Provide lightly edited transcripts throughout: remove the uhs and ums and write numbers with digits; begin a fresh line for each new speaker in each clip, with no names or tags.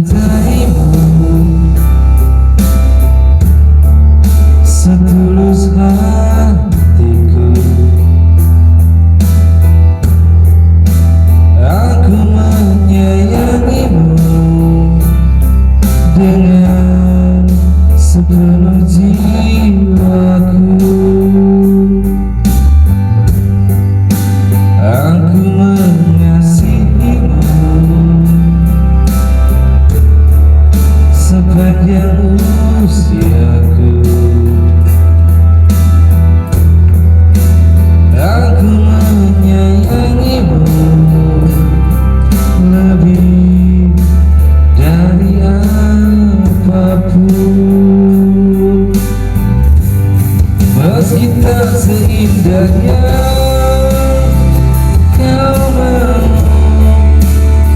mencintaimu setulus hatiku. Aku menyayangimu dengan sepenuh jiwaku. Aku mengasihimu sepanjang usiaku. Aku menyayangimu lebih dari apapun. Meski tak seindah yang kau mau,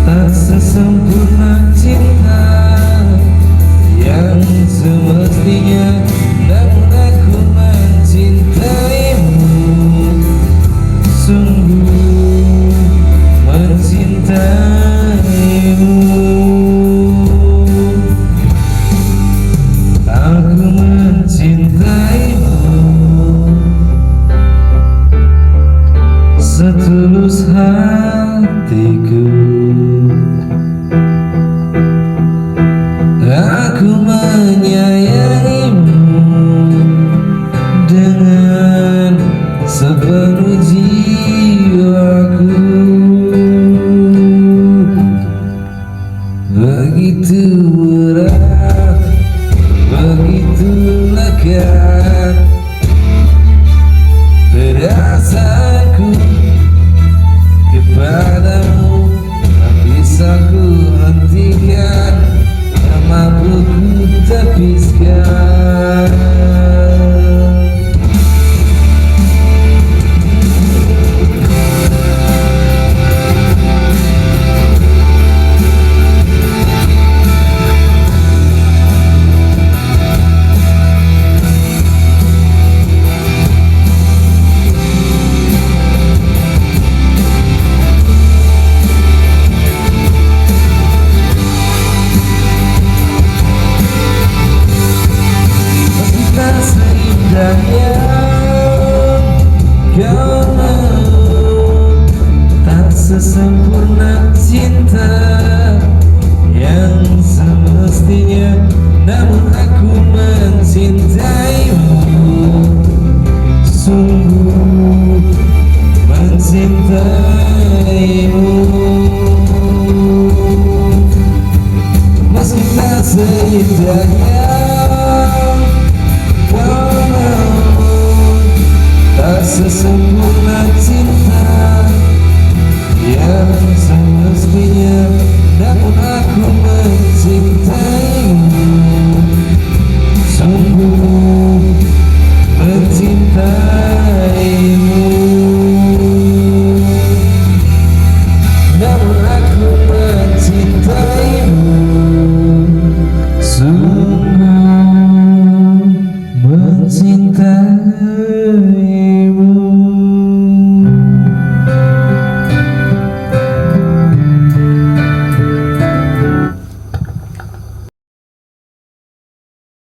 tak sesempurna cinta yang semestinya, namun aku mencintaimu, sungguh mencintaimu. Aku mencintaimu setulus hatiku. Aku menyayangimu dengan sepenuh jiwaku. Begitu berat, begitu lekat perasaanku kepadamu, tak bisa ku hentikan, tak mampu ku tepiskan. Yang kau mau, tak sesempurna cinta yang semestinya, namun aku mencintaimu, sungguh mencintaimu. Meski tak seindah yang kau mau, tak sesempurna cinta yang semestinya, namun aku